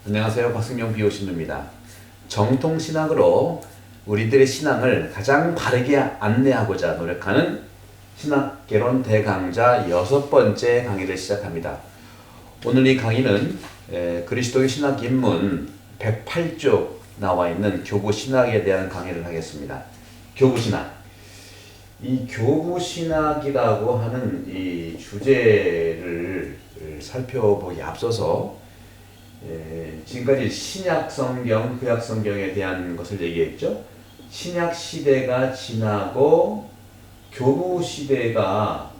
안녕하세요. 박승용 비오신입니다. 정통신학으로 우리들의 신앙을 가장 바르게 안내하고자 노력하는 신학개론 대강좌 6번째 강의를 시작합니다. 오늘 이 강의는 그리스도의 신학 입문 108쪽 나와 있는 교부신학에 대한 강의를 하겠습니다. 교부신학. 이 교부신학이라고 하는 이 주제를 살펴보기 앞서서 지금까지 신약성경, 구약성경에 대한 것을 얘기했죠. 신약시대가 지나고 교부시대가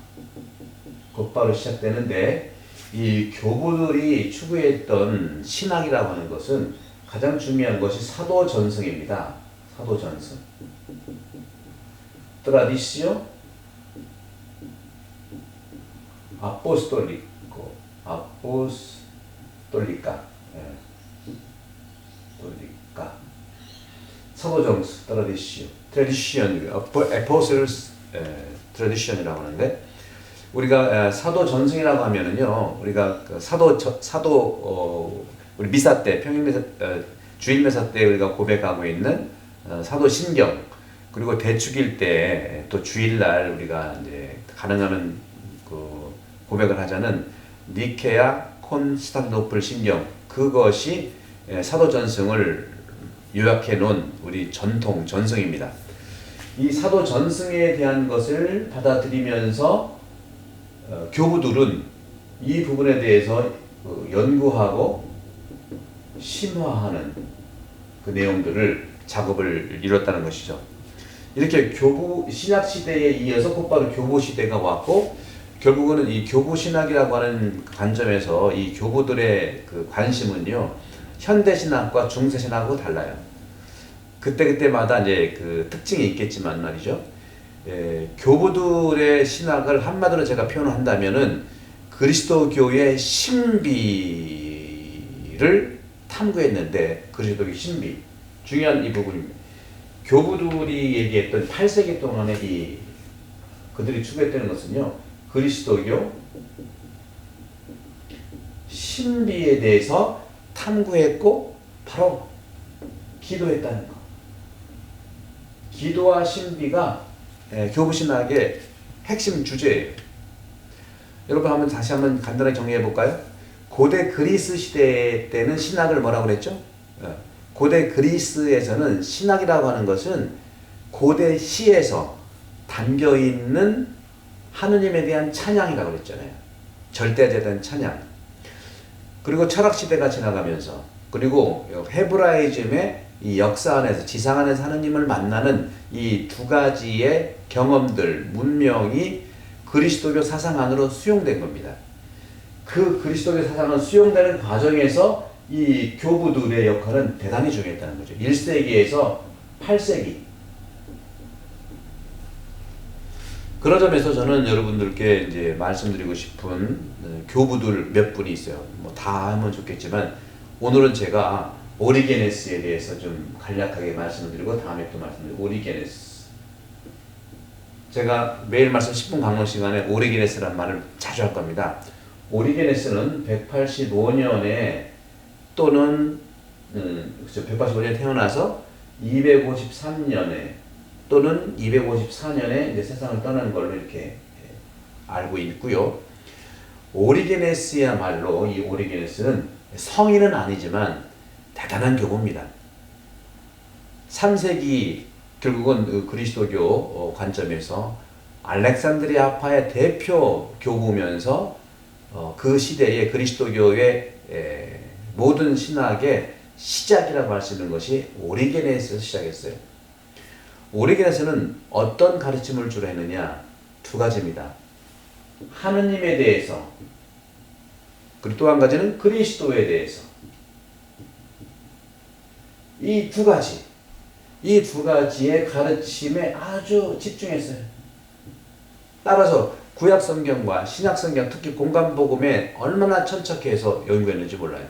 곧바로 시작되는데, 이 교부들이 추구했던 신학이라고 하는 것은 가장 중요한 것이 사도전승입니다. 사도전승. 트라디시오 아포스톨리코, 아포스톨리카, 사도정스, 트라디시온, 에포슬스 트라디션이라고 하는데, 우리가 사도 전승이라고 하면은요, 우리가 우리 미사 때, 평일 미사, 주일 미사 때 우리가 고백하고 있는 사도 신경, 그리고 대축일 때 또 주일날 우리가 이제 가능하면 그 고백을 하자는 니케아 콘스탄티노플 신경, 그것이 사도 전승을 요약해 놓은 우리 전통 전승입니다. 이 사도 전승에 대한 것을 받아들이면서 교부들은 이 부분에 대해서 연구하고 심화하는 그 내용들을 작업을 이뤘다는 것이죠. 이렇게 신약 시대에 이어서 곧바로 교부 시대가 왔고, 결국은 이 교부 신학이라고 하는 관점에서 이 교부들의 그 관심은요, 현대 신학과 중세 신학하고 달라요. 그때마다 이제 그 특징이 있겠지만 말이죠. 교부들의 신학을 한마디로 제가 표현을 한다면은 그리스도교의 신비를 탐구했는데, 그리스도교의 신비, 중요한 이 부분입니다. 교부들이 얘기했던 8세기 동안에 그들이 추구했다는 것은요, 그리스도교 신비에 대해서 탐구했고, 바로 기도했다는 것. 기도와 신비가 교부신학의 핵심 주제예요. 여러분 다시 한번 간단하게 정리해 볼까요? 고대 그리스 시대 때는 신학을 뭐라고 그랬죠? 고대 그리스에서는 신학이라고 하는 것은 고대 시에서 담겨있는 하느님에 대한 찬양이라고 그랬잖아요. 절대자에 찬양. 그리고 철학시대가 지나가면서, 그리고 헤브라이즘의 이 역사 안에서, 지상 안에서 하느님을 만나는 이 두 가지의 경험들, 문명이 그리스도교 사상 안으로 수용된 겁니다. 그 그리스도교 사상은 수용되는 과정에서 이 교부들의 역할은 대단히 중요했다는 거죠. 1세기에서 8세기. 그런 점에서 저는 여러분들께 이제 말씀드리고 싶은 교부들 몇 분이 있어요. 뭐 다 하면 좋겠지만, 오늘은 제가 오리게네스에 대해서 좀 간략하게 말씀을 드리고, 다음에 또 말씀드리고. 오리게네스. 제가 매일 말씀 10분 강론 시간에 오리게네스라는 말을 자주 할 겁니다. 오리게네스는 185년에 또는 185년에 태어나서 253년에 또는 254년에 이제 세상을 떠나는 걸로 이렇게 알고 있고요. 오리게네스야말로, 이 오리게네스는 성인은 아니지만 대단한 교부입니다. 3세기 결국은 그리스도교 관점에서 알렉산드리아파의 대표 교부면서 그 시대의 그리스도교의 모든 신학의 시작이라고 할 수 있는 것이 오리게네스에서 시작했어요. 오리게네스는 어떤 가르침을 주로 했느냐? 두 가지입니다. 하느님에 대해서, 그리고 또 한 가지는 그리스도에 대해서. 이 두 가지의 가르침에 아주 집중했어요. 따라서 구약성경과 신약성경, 특히 공간복음에 얼마나 천착해서 연구했는지 몰라요.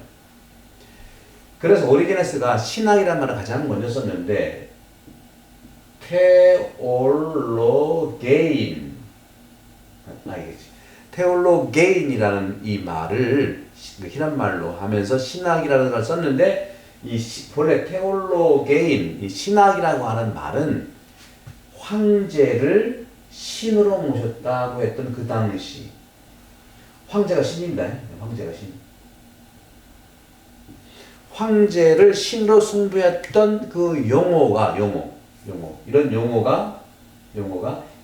그래서 오리게네스가 신학이라는 말을 가장 먼저 썼는데, 테올로게인, 테올로게인이라는 이 말을 히란 말로 하면서 신학이라는 걸 썼는데 본래 테올로게인, 이 신학이라고 하는 말은 황제를 신으로 모셨다고 했던 그 당시 황제가 신입니다. 황제가 신. 황제를 신으로 숭배했던 그 용어 이런 용어가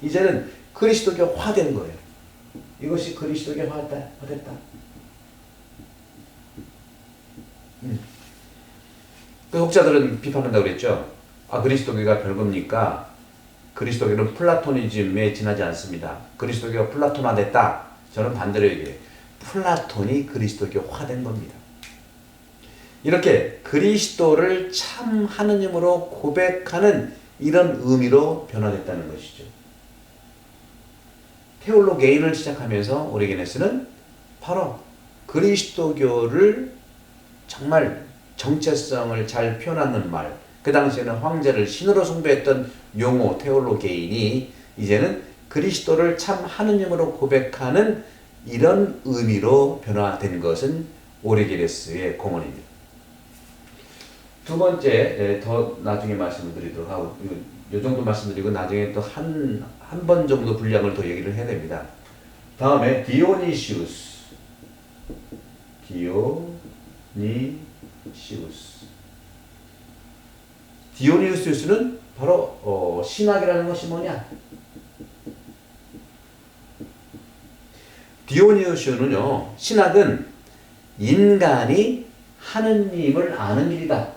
이제는 그리스도교화된 거예요. 이것이 그리스도교화됐다. 그 혹자들은 비판한다고 그랬죠. 그리스도교가 별겁니까? 그리스도교는 플라토니즘에 지나지 않습니다. 그리스도교가 플라톤화됐다. 저는 반대로 얘기해요. 플라톤이 그리스도교화된 겁니다. 이렇게 그리스도를 참 하느님으로 고백하는 이런 의미로 변화됐다는 것이죠. 테올로게인을 시작하면서 오리게네스는 바로 그리스도교를 정말 정체성을 잘 표현하는 말, 그 당시에는 황제를 신으로 숭배했던 용어 테올로게인이 이제는 그리스도를 참 하느님으로 고백하는 이런 의미로 변화된 것은 오리게네스의 공헌입니다. 두 번째, 더 나중에 말씀을 드리도록 하고, 이 정도 말씀드리고 나중에 또 한 번 정도 분량을 더 얘기를 해야 됩니다. 다음에 디오니시우스. 디오니시우스는 바로 신학이라는 것이 뭐냐? 디오니시우스는요, 신학은 인간이 하느님을 아는 길이다.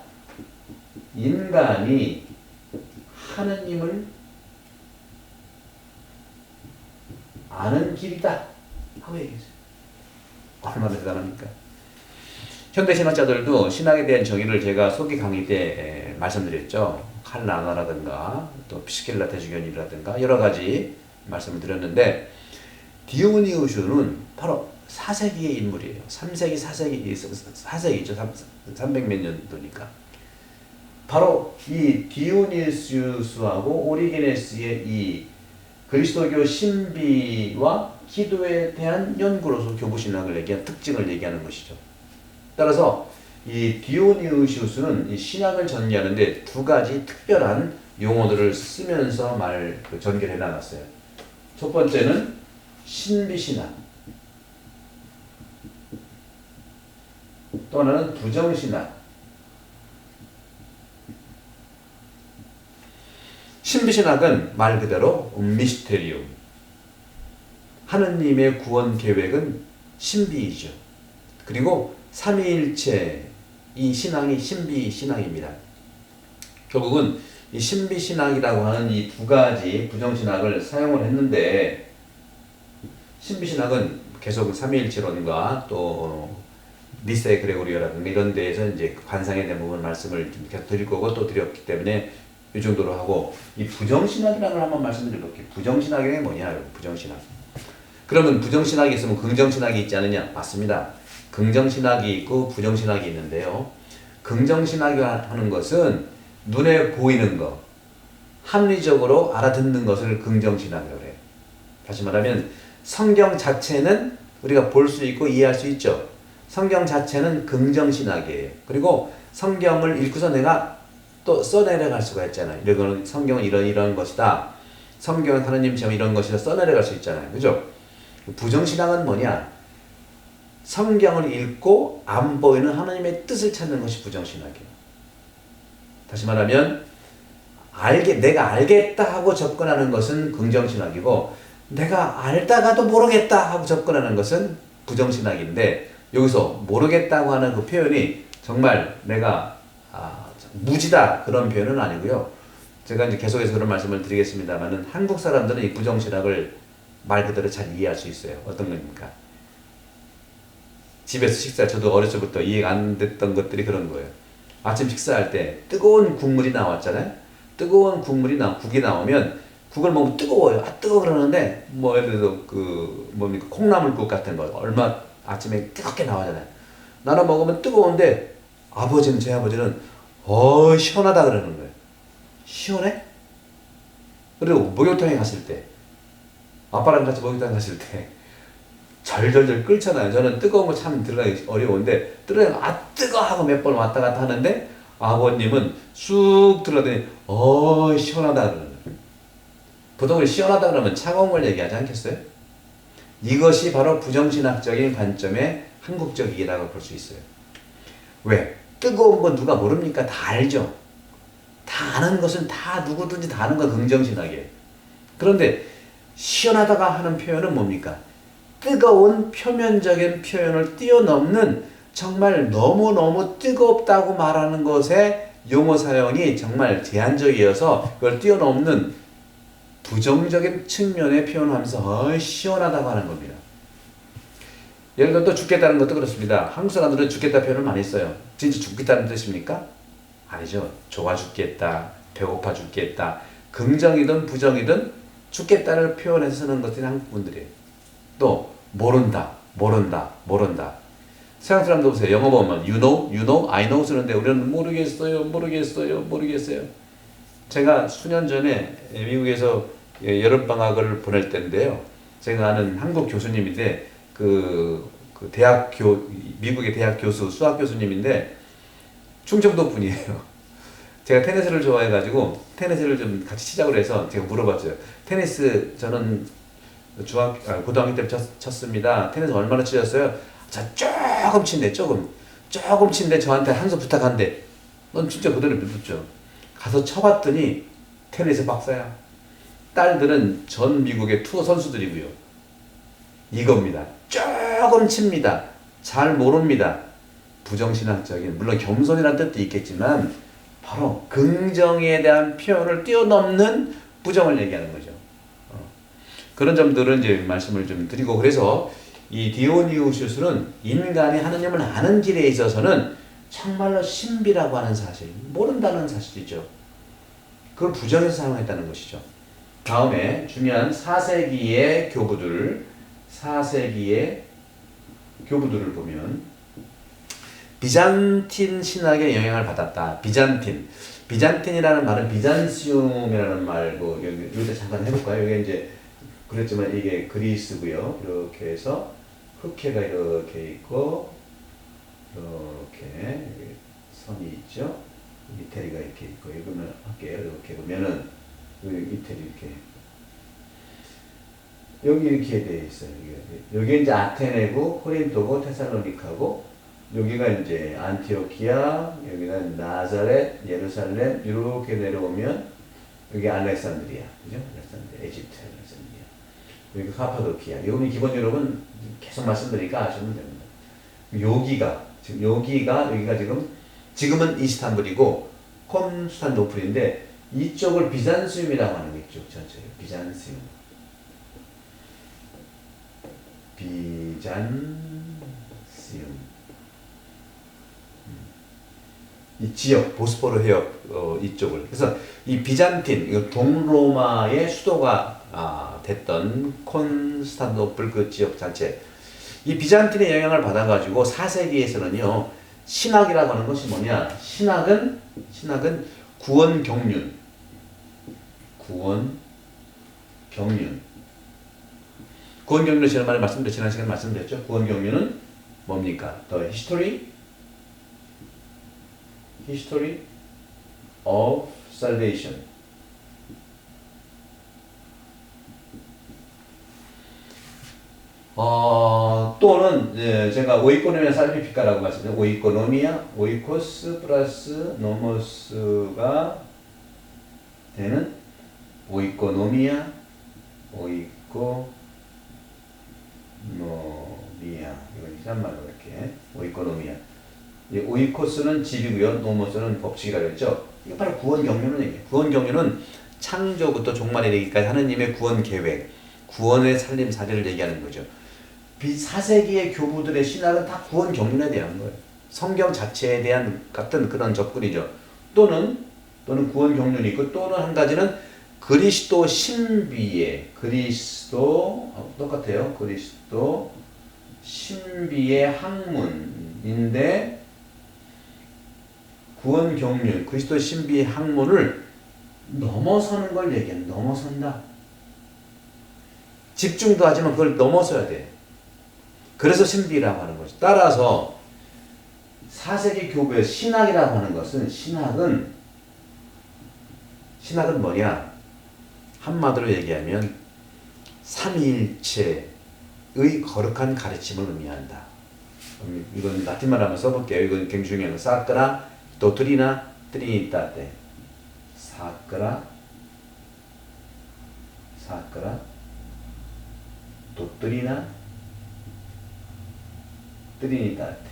인간이 하느님을 아는 길이다 하고 얘기했어요. 얼마나 대단합니까? 현대 신학자들도 신학에 대한 정의를 제가 소개 강의 때 말씀드렸죠. 칼 라나라든가 또 피스켈라 대주견이라든가 여러 가지 말씀을 드렸는데, 디오니우스는 바로 4세기의 인물이에요. 3세기, 4세기죠. 300몇 년도니까. 바로 이 디오니우스하고 오리게네스의 이 그리스도교 신비와 기도에 대한 연구로서 교부신학을 얘기한 특징을 얘기하는 것이죠. 따라서 이 디오니우시우스는 이 신학을 전개하는데 두 가지 특별한 용어들을 쓰면서 전개를 해나갔어요. 첫 번째는 신비신학, 또 하나는 부정신학. 신비신학은 말 그대로 미스테리움, 하느님의 구원 계획은 신비이죠. 그리고 삼위일체, 이 신앙이 신비신학입니다. 결국은 이 신비신학이라고 하는 이 두 가지 부정신학을 사용을 했는데, 신비신학은 계속 삼위일체론과 또 리세 그레고리오라든가 이런 데에서 이제 관상에 대한 부분 말씀을 계속 드릴 거고 또 드렸기 때문에 이 정도로 하고, 이 부정신학이라는 걸 한번 말씀드려볼게요. 부정신학이 뭐냐? 부정신학. 그러면 부정신학이 있으면 긍정신학이 있지 않느냐? 맞습니다. 긍정신학이 있고 부정신학이 있는데요. 긍정신학이 하는 것은 눈에 보이는 것, 합리적으로 알아듣는 것을 긍정신학이라고 해요. 다시 말하면 성경 자체는 우리가 볼 수 있고 이해할 수 있죠. 성경 자체는 긍정신학이에요. 그리고 성경을 읽고서 내가 또 써내려갈 수가 있잖아요. 이런 성경은 이런 것이다. 성경은 하나님 시험 이런 것이다. 써내려갈 수 있잖아요. 그죠? 부정신학은 뭐냐? 성경을 읽고 안 보이는 하나님의 뜻을 찾는 것이 부정신학이에요. 다시 말하면 내가 알겠다 하고 접근하는 것은 긍정신학이고, 내가 알다가도 모르겠다 하고 접근하는 것은 부정신학인데, 여기서 모르겠다고 하는 그 표현이 정말 내가 무지다 그런 표현은 아니고요. 제가 이제 계속해서 그런 말씀을 드리겠습니다만은, 한국 사람들은 이 부정신학을 말 그대로 잘 이해할 수 있어요. 어떤 겁니까? 집에서 식사, 저도 어렸을 때부터 이해가 안 됐던 것들이 그런 거예요. 아침 식사할 때 뜨거운 국물이 나왔잖아요. 뜨거운 국이 나오면 국을 먹으면 뜨거워요. 뜨거워 그러는데 예를 들어서 콩나물국 같은 거 얼마 아침에 뜨겁게 나오잖아요. 나는 먹으면 뜨거운데 제 아버지는 시원하다 그러는 거예요. 시원해? 그리고 목욕탕에 갔을 때, 아빠랑 같이 목욕탕 갔을 때 절절절 끓잖아요. 저는 뜨거운 거 참 들어가기 어려운데 들어가면 뜨거 하고 몇 번 왔다 갔다 하는데 아버님은 쑥 들어더니 시원하다 그러는 거예요. 보통 시원하다 그러면 차가운 걸 얘기하지 않겠어요? 이것이 바로 부정신학적인 관점의 한국적이라고 볼 수 있어요. 왜? 뜨거운 건 누가 모릅니까? 다 알죠. 다 아는 것은 다 누구든지 다 아는 건 긍정신학이에요. 그런데 시원하다가 하는 표현은 뭡니까? 뜨거운 표면적인 표현을 뛰어넘는 정말 너무너무 뜨겁다고 말하는 것에 용어 사용이 정말 제한적이어서 그걸 뛰어넘는 부정적인 측면의 표현을 하면서 시원하다고 하는 겁니다. 예를 들어 또 죽겠다는 것도 그렇습니다. 한국 사람들은 죽겠다 표현을 많이 써요. 진짜 죽겠다는 뜻입니까? 아니죠. 좋아 죽겠다, 배고파 죽겠다, 긍정이든 부정이든 죽겠다를 표현해서 쓰는 것들이 한국 분들이에요. 또 모른다. 서양 사람도 보세요. 영어 보면 you know, I know 쓰는데 우리는 모르겠어요. 제가 수년 전에 미국에서 여름방학을 보낼 때인데요. 제가 아는 한국 교수님인데 미국의 대학 교수, 수학 교수님인데 충청도 분이에요. 제가 테니스를 좋아해가지고 테니스를 좀 같이 시작을 해서 제가 물어봤어요. 테니스 저는 고등학교 때 쳤습니다. 테니스 얼마나 치셨어요? 조금 친데 저한테 한 수 부탁한데 넌 진짜 그대로 믿었죠. 가서 쳐봤더니 테니스 박사야. 딸들은 전 미국의 투어 선수들이고요. 이겁니다. 조금 칩니다. 잘 모릅니다. 부정신학적인, 물론 겸손이라는 뜻도 있겠지만 바로 긍정에 대한 표현을 뛰어넘는 부정을 얘기하는 거죠. 그런 점들은 이제 말씀을 좀 드리고, 그래서 이 디오니우시우스는 인간이 하느님을 아는 길에 있어서는 정말로 신비라고 하는 사실, 모른다는 사실이죠. 그걸 부정해서 사용했다는 것이죠. 다음에 중요한 4세기의 교부들을 보면 비잔틴 신학의 영향을 받았다. 비잔틴이라는 말은 비잔시움이라는 말고 여기다 잠깐 해볼까요? 여기 이제 그랬지만 이게 그리스고요. 이렇게 해서 흑해가 이렇게 있고 이렇게 선이 있죠. 이태리가 이렇게 있고 이거는 할게요. 이렇게 보면은 이태리 이렇게 여기 이렇게 돼 있어요. 여기 이제 아테네고 코린토고 테살로니카고 여기가 이제 안티오키아, 여기가 나자렛, 예루살렘 이렇게 내려오면 여기 알렉산드리아, 그죠? 알렉산드리아, 에집트 알렉산드리아. 여기 카파도키아. 여기 기본 여러분 계속 말씀드리니까 아시면 됩니다. 여기가 지금은 이스탄불이고 콘스탄티노플인데 이쪽을 비잔시움이라고 하는 게 이쪽 전체예요. 비잔시움. 이 지역, 보스포르 해역 이쪽을. 그래서 이 비잔틴, 동로마의 수도가 됐던 콘스탄티노플 그 지역 자체. 이 비잔틴의 영향을 받아가지고 4세기에서는요, 신학이라고 하는 것이 뭐냐? 신학은 구원 경륜. 구원 경륜을 지난 시간에 말씀드렸죠. 구원 경륜은 뭡니까? The history of salvation. 또는 제가 오이코노미아 살피피카라고 말씀드렸죠. 오이코노미아, 오이코스 플러스 노모스가 되는 오이코노미아, 오이코노미아. 이건 이상말로 이렇게 오이코노미아. 오이코스는 집이고요. 노모스는 법칙이라고 했죠. 이거 바로 구원 경륜을 얘기해요. 구원 경륜은 창조부터 종말에 이르기까지 하느님의 구원 계획, 구원의 살림 사례를 얘기하는 거죠. 4세기의 교부들의 신학은 다 구원 경륜에 대한 거예요. 성경 자체에 대한 같은 그런 접근이죠. 또는 구원 경륜이 있고, 또는 한 가지는 그리스도 신비의 똑같아요. 그리스도 신비의 학문인데 구원 경륜, 그리스도 신비의 학문을 넘어서는 걸 얘기하는, 넘어선다. 집중도 하지만 그걸 넘어서야 돼. 그래서 신비라고 하는 거죠. 따라서 4세기 교부의 신학이라고 하는 것은 신학은 뭐냐? 한마디로 얘기하면 삼위일체의 거룩한 가르침을 의미한다. 이건 라틴말 한번 써볼게요. 이건 굉장히 중요한 거. 사크라, 도트리나, 트리니타테. 사크라, 도트리나, 트리니타테.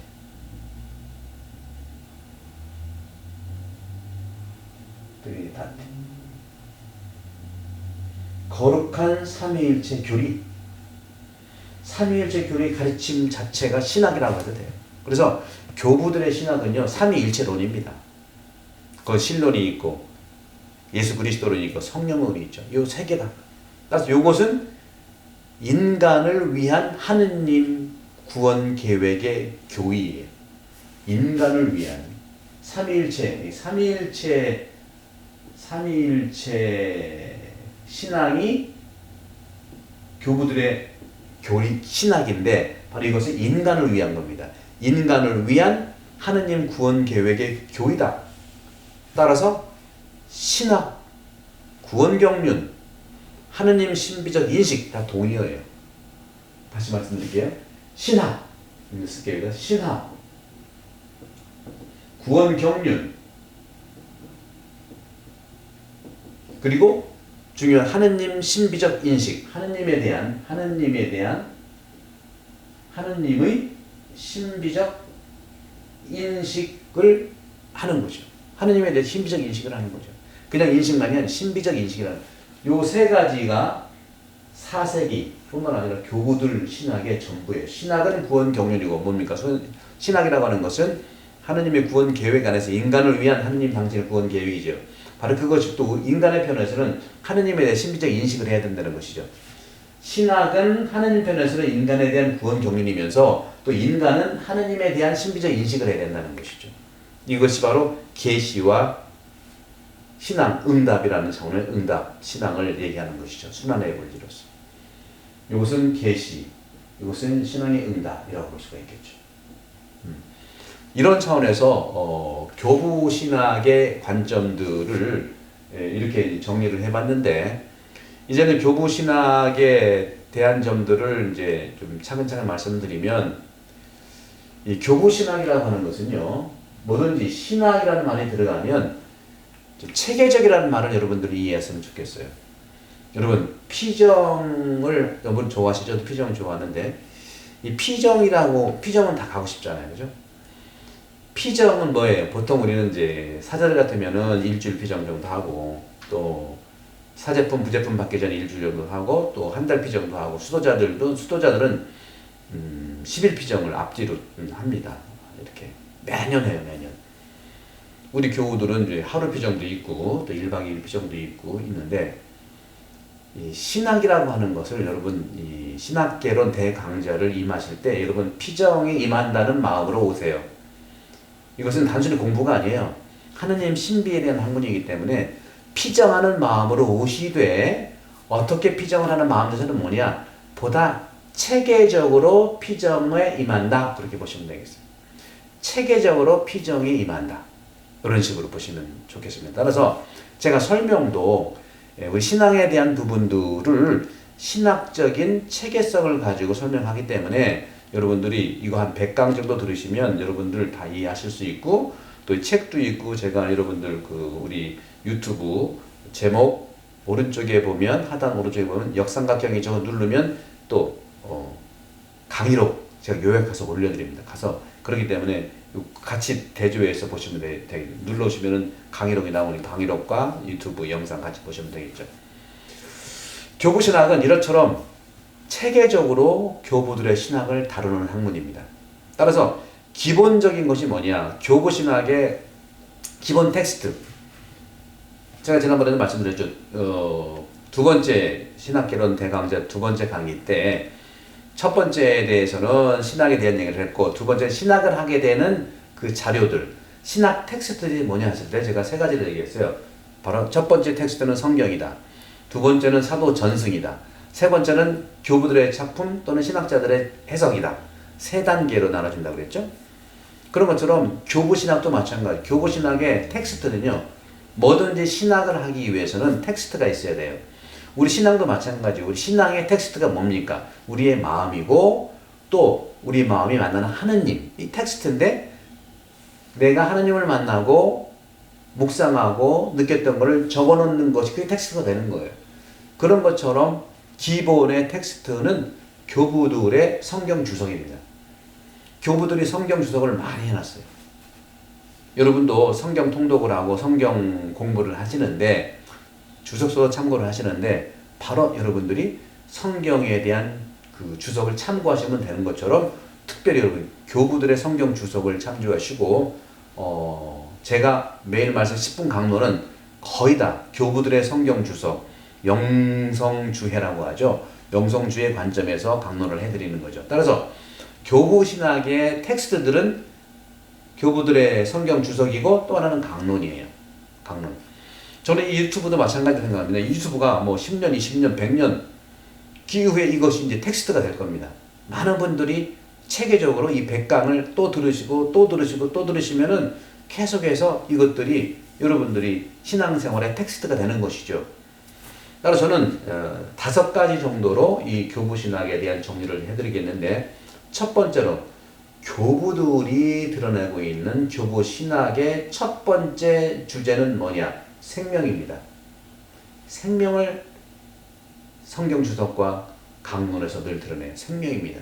거룩한 삼위일체 교리, 삼위일체 교리 가르침 자체가 신학이라고 해도 돼요. 그래서 교부들의 신학은요, 삼위일체론입니다. 그 신론이 있고 예수 그리스도론이 있고 성령론이 있죠. 요 세 개다. 따라서 요것은 인간을 위한 하느님 구원 계획의 교의예요. 인간을 위한 삼위일체 신앙이 교부들의 교리 신학인데 바로 이것은 인간을 위한 겁니다. 인간을 위한 하느님 구원 계획의 교의다. 따라서 신학, 구원 경륜, 하느님 신비적 인식 다 동의어예요. 다시 말씀드릴게요. 신학, 쓸게요. 신학, 구원 경륜, 그리고 중요한 하느님 신비적 인식, 하느님의 신비적 인식을 하는 거죠. 하느님에 대해 신비적 인식을 하는 거죠. 그냥 인식만이 아니라 신비적 인식이라는 요 세 가지가 4세기 뿐만 아니라 교부들 신학의 전부예요. 신학은 구원 경륜이고 뭡니까? 신학이라고 하는 것은 하느님의 구원 계획 안에서 인간을 위한 하느님 당신의 구원 계획이죠. 바로 그것이 또 인간의 편에서는 하느님에 대해 신비적 인식을 해야 된다는 것이죠. 신학은 하느님 편에서는 인간에 대한 구원 경륜이면서 또 인간은 하느님에 대한 신비적 인식을 해야 된다는 것이죠. 이것이 바로 계시와 신앙, 응답이라는 차원의 응답, 신앙을 얘기하는 것이죠. 순환의 본질로서. 이것은 계시, 이것은 신앙의 응답이라고 볼 수가 있겠죠. 이런 차원에서 교부 신학의 관점들을 이렇게 정리를 해봤는데 이제는 교부 신학에 대한 점들을 이제 좀 차근차근 말씀드리면 이 교부 신학이라고 하는 것은요 뭐든지 신학이라는 말이 들어가면 좀 체계적이라는 말을 여러분들이 이해했으면 좋겠어요. 여러분 피정을 여러분 좋아하시죠? 저도 피정 좋아하는데 이 피정은 다 가고 싶잖아요, 그죠? 피정은 뭐예요? 보통 우리는 이제 사절 같으면은 일주일 피정 정도 하고 또 사제품, 부제품 받기 전에 일주일 정도 하고 또 한 달 피정도 하고 수도자들은 10일 피정을 앞뒤로 합니다. 이렇게 매년 해요, 매년. 우리 교우들은 이제 하루 피정도 있고 또 1박 2일 피정도 있는데 이 신학이라고 하는 것을 여러분 이 신학개론 대강좌를 임하실 때 여러분 피정에 임한다는 마음으로 오세요. 이것은 단순히 공부가 아니에요. 하느님 신비에 대한 학문이기 때문에 피정하는 마음으로 오시되 어떻게 피정을 하는 마음에서는 뭐냐? 보다 체계적으로 피정에 임한다. 그렇게 보시면 되겠어요. 체계적으로 피정에 임한다. 이런 식으로 보시면 좋겠습니다. 따라서 제가 설명도 우리 신앙에 대한 부분들을 신학적인 체계성을 가지고 설명하기 때문에 여러분들이 이거 한 100강 정도 들으시면 여러분들 다 이해하실 수 있고 또 책도 있고 제가 여러분들 우리 유튜브 제목 오른쪽에 보면 하단 오른쪽에 보면 역삼각형이 저거 누르면 또 강의록 제가 요약해서 올려드립니다. 가서 그렇기 때문에 같이 대조해서 보시면 눌러오시면은 강의록이 나오니 강의록과 유튜브 영상 같이 보시면 되겠죠. 교부 신학은 이것처럼 체계적으로 교부들의 신학을 다루는 학문입니다. 따라서 기본적인 것이 뭐냐? 교부 신학의 기본 텍스트. 제가 지난번에도 말씀드렸죠. 두 번째 신학개론 대강좌 두 번째 강의 때 첫 번째에 대해서는 신학에 대한 얘기를 했고 두 번째 신학을 하게 되는 그 자료들, 신학 텍스트들이 뭐냐 했을 때 제가 세 가지를 얘기했어요. 바로 첫 번째 텍스트는 성경이다. 두 번째는 사도 전승이다. 세 번째는 교부들의 작품 또는 신학자들의 해석이다. 세 단계로 나눠진다고 그랬죠. 그런 것처럼 교부신학도 마찬가지. 교부신학의 텍스트는요, 뭐든지 신학을 하기 위해서는 텍스트가 있어야 돼요. 우리 신앙도 마찬가지. 우리 신앙의 텍스트가 뭡니까? 우리의 마음이고 또 우리 마음이 만나는 하느님, 이 텍스트인데 내가 하느님을 만나고 묵상하고 느꼈던 것을 적어놓는 것이 그게 텍스트가 되는 거예요. 그런 것처럼 기본의 텍스트는 교부들의 성경 주석입니다. 교부들이 성경 주석을 많이 해놨어요. 여러분도 성경 통독을 하고 성경 공부를 하시는데 주석서도 참고를 하시는데 바로 여러분들이 성경에 대한 그 주석을 참고하시면 되는 것처럼 특별히 여러분 교부들의 성경 주석을 참조하시고 제가 매일 말씀 10분 강론은 거의 다 교부들의 성경 주석 영성주해라고 하죠. 영성주의 관점에서 강론을 해드리는 거죠. 따라서 교부신학의 텍스트들은 교부들의 성경 주석이고 또 하나는 강론이에요. 강론. 저는 이 유튜브도 마찬가지로 생각합니다. 유튜브가 뭐 10년, 20년, 100년 기후에 이것이 이제 텍스트가 될 겁니다. 많은 분들이 체계적으로 이 100강을 또 들으시고 또 들으시고 또 들으시면은 계속해서 이것들이 여러분들이 신앙생활의 텍스트가 되는 것이죠. 따라서 저는 5가지 정도로 이 교부신학에 대한 정리를 해드리겠는데 첫 번째로 교부들이 드러내고 있는 교부신학의 첫 번째 주제는 뭐냐? 생명입니다. 생명을 성경 주석과 강론에서 늘 드러내요. 생명입니다.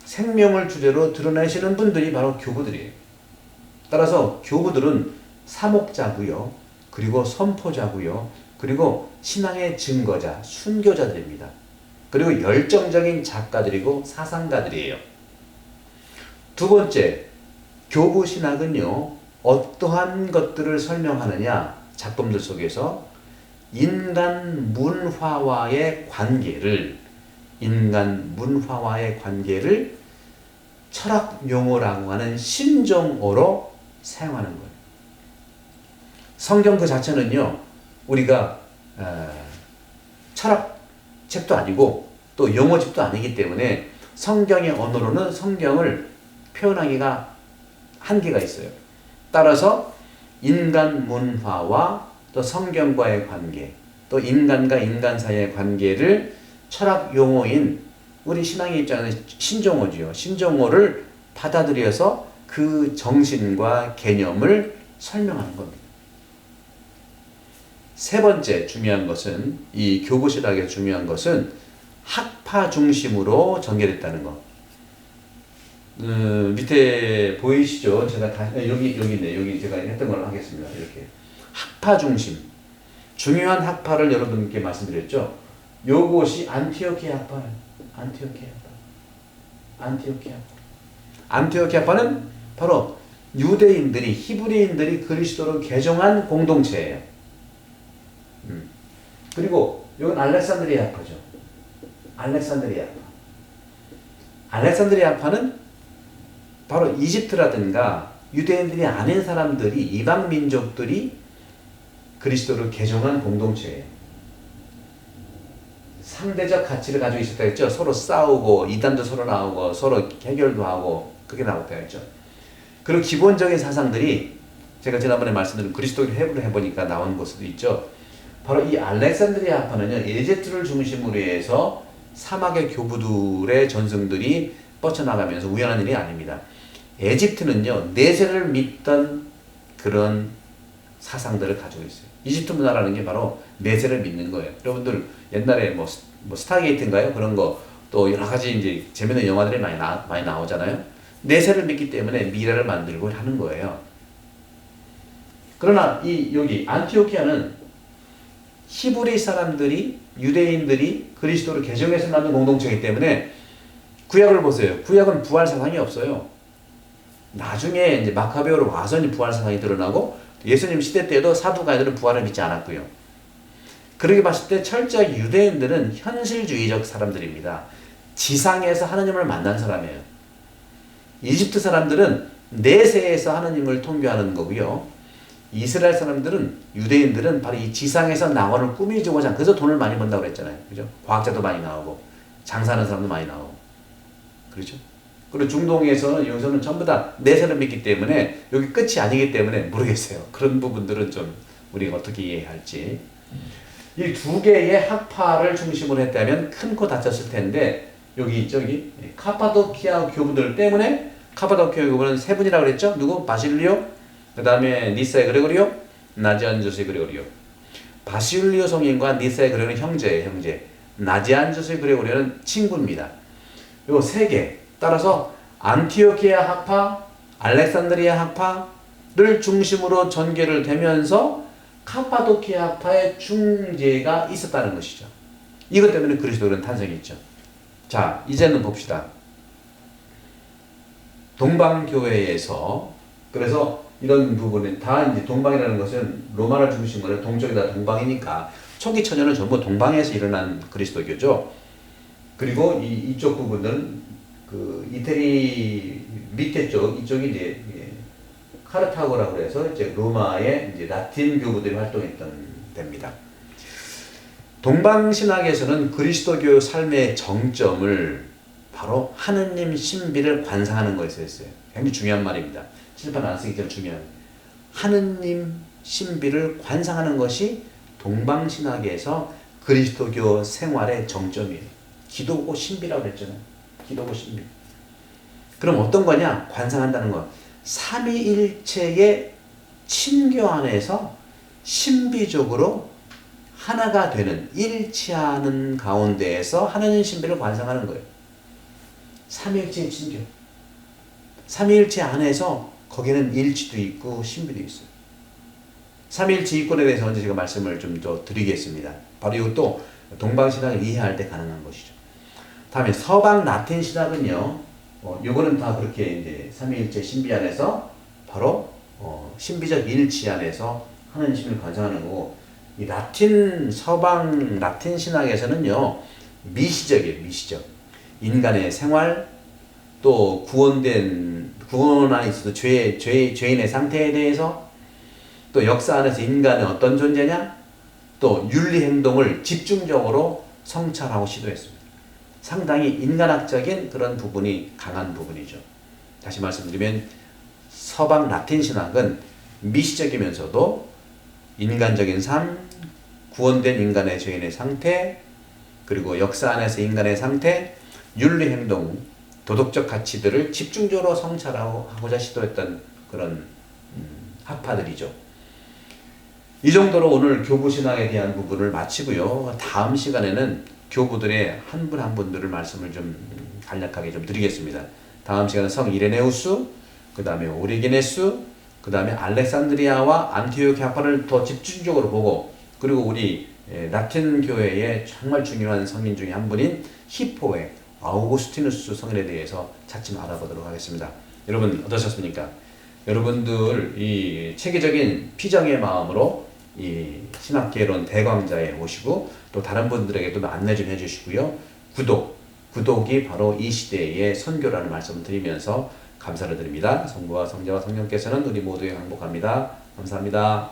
생명을 주제로 드러내시는 분들이 바로 교부들이에요. 따라서 교부들은 사목자고요. 그리고 선포자고요. 그리고 신앙의 증거자, 순교자들입니다. 그리고 열정적인 작가들이고 사상가들이에요. 두 번째, 교부신학은요. 어떠한 것들을 설명하느냐? 작품들 속에서 인간 문화와의 관계를 철학 용어라고 하는 신종어로 사용하는 거예요. 성경 그 자체는요, 우리가 철학 책도 아니고 또 용어집도 아니기 때문에 성경의 언어로는 성경을 표현하기가 한계가 있어요. 따라서 인간 문화와 또 성경과의 관계, 또 인간과 인간 사이의 관계를 철학 용어인 우리 신앙의 입장에서 신종어지요. 신종어를 받아들여서 그 정신과 개념을 설명하는 겁니다. 세 번째 중요한 것은 이 교부신학의 중요한 것은 학파 중심으로 전개됐다는 것. 밑에 보이시죠? 제가 여기 있네. 여기 제가 했던 걸 하겠습니다. 이렇게 학파 중심. 중요한 학파를 여러분께 말씀드렸죠. 요것이 안티오키아 학파예요. 안티오키아 학파는 바로 유대인들이 히브리인들이 그리스도를 개종한 공동체예요. 그리고 이건 알렉산드리아 학파죠. 알렉산드리아 학파는 바로 이집트라든가 유대인들이 아닌 사람들이 이방 민족들이 그리스도를 개종한 공동체예요. 상대적 가치를 가지고 있었다 했죠. 서로 싸우고 이단도 서로 나오고 서로 해결도 하고 그렇게 나왔다 했죠. 그리고 기본적인 사상들이 제가 지난번에 말씀드린 그리스도를 회부를 해보니까 나온 것도 있죠. 바로 이 알렉산드리아 학파는요, 이집트를 중심으로 해서 사막의 교부들의 전승들이 뻗쳐나가면서 우연한 일이 아닙니다. 이집트는요, 내세를 믿던 그런 사상들을 가지고 있어요. 이집트 문화라는 게 바로 내세를 믿는 거예요. 여러분들 옛날에 뭐 스타게이트인가요? 그런 거 또 여러 가지 이제 재밌는 영화들이 많이 나오잖아요. 내세를 믿기 때문에 미래를 만들고 하는 거예요. 그러나 여기 안티오키아는 히브리 사람들이 유대인들이 그리스도를 개종해서 만든 공동체이기 때문에 구약을 보세요. 구약은 부활 사상이 없어요. 나중에 이제 마카베오로 와서 이제 부활 사상이 드러나고 예수님 시대 때도 사두가이들은 부활을 믿지 않았고요. 그렇게 봤을 때 철저히 유대인들은 현실주의적 사람들입니다. 지상에서 하나님을 만난 사람이에요. 이집트 사람들은 내세에서 하나님을 통교하는 거고요. 이스라엘 사람들은 유대인들은 바로 이 지상에서 낙원을 꾸미고자 하는, 그래서 돈을 많이 번다고 그랬잖아요. 그죠? 과학자도 많이 나오고 장사하는 사람도 많이 나오고 그렇죠? 그리고 중동에서는 여기서는 전부 다 내세를 믿기 때문에 여기 끝이 아니기 때문에 모르겠어요. 그런 부분들은 좀 우리가 어떻게 이해해야 할지. 이 두 개의 학파를 중심으로 했다면 큰 코 다쳤을 텐데 여기 있죠, 여기 카파도키아 교부들 때문에. 카파도키아 교부는 세 분이라고 그랬죠. 누구? 바실리오, 그 다음에 니사의 그레고리오, 나지안주스의 그레고리오. 바실리오 성인과 니사의 그레고리오는 형제예요, 형제. 나지안주스의 그레고리오는 친구입니다. 요 세 개. 따라서 안티오키아 학파, 알렉산드리아 학파를 중심으로 전개를 되면서 카파도키아 학파의 중재가 있었다는 것이죠. 이것 때문에 그리스도는 탄생했죠. 자, 이제는 봅시다. 동방교회에서, 그래서 이런 부분은 다 이제 동방이라는 것은 로마를 중심으로 동쪽이다 동방이니까 초기 천년은 전부 동방에서 일어난 그리스도교죠. 그리고 이쪽 부분은 그 이태리 밑에 쪽, 이쪽이 이제 카르타고라고 해서 이제 로마의 이제 라틴 교부들이 활동했던 데입니다. 동방신학에서는 그리스도교 삶의 정점을 바로 하느님 신비를 관상하는 것이었어요. 굉장히 중요한 말입니다. 칠판 안 쓰기 전에 중요한. 하느님 신비를 관상하는 것이 동방신학에서 그리스도교 생활의 정점이에요. 기도고 신비라고 그랬잖아요. 기도고 신비. 그럼 어떤 거냐? 관상한다는 거. 삼위일체의 친교 안에서 신비적으로 하나가 되는, 일치하는 가운데에서 하나님 신비를 관상하는 거예요. 삼위일체의 친교. 삼위일체 안에서 거기는 일치도 있고 신비도 있어요. 삼위일체 이권에 대해서 언제 제가 말씀을 좀 더 드리겠습니다. 바로 이것도 동방신학을 이해할 때 가능한 것이죠. 다음에 서방 라틴 신학은요, 요거는 다 그렇게 이제 삼위일체 신비 안에서 바로 신비적 일치 안에서 하나님 신비를 관상하는 거고, 이 서방 라틴 신학에서는요, 미시적이에요, 미시적. 인간의 생활, 또 구원 안에 있어도 죄인의 상태에 대해서, 또 역사 안에서 인간은 어떤 존재냐, 또 윤리 행동을 집중적으로 성찰하고 시도했습니다. 상당히 인간학적인 그런 부분이 강한 부분이죠. 다시 말씀드리면 서방 라틴 신학은 미시적이면서도 인간적인 삶, 구원된 인간의 죄인의 상태, 그리고 역사 안에서 인간의 상태, 윤리 행동, 도덕적 가치들을 집중적으로 성찰하고자 시도했던 그런 학파들이죠. 이 정도로 오늘 교부신학에 대한 부분을 마치고요. 다음 시간에는 교부들의 한 분 한 분들을 말씀을 좀 간략하게 좀 드리겠습니다. 다음 시간은 성 이레네우스, 그 다음에 오리게네스, 그 다음에 알렉산드리아와 안티오키아 학파를 더 집중적으로 보고, 그리고 우리 라틴 교회의 정말 중요한 성인 중에 한 분인 히포의 아우구스티누스 성인에 대해서 차츰 알아보도록 하겠습니다. 여러분 어떠셨습니까? 여러분들 이 체계적인 피정의 마음으로 이 신학개론 대광자에 오시고, 또 다른 분들에게도 안내 좀 해주시고요. 구독이 바로 이 시대의 선교라는 말씀을 드리면서 감사를 드립니다. 성부와 성자와 성령께서는 우리 모두에 항복합니다. 감사합니다.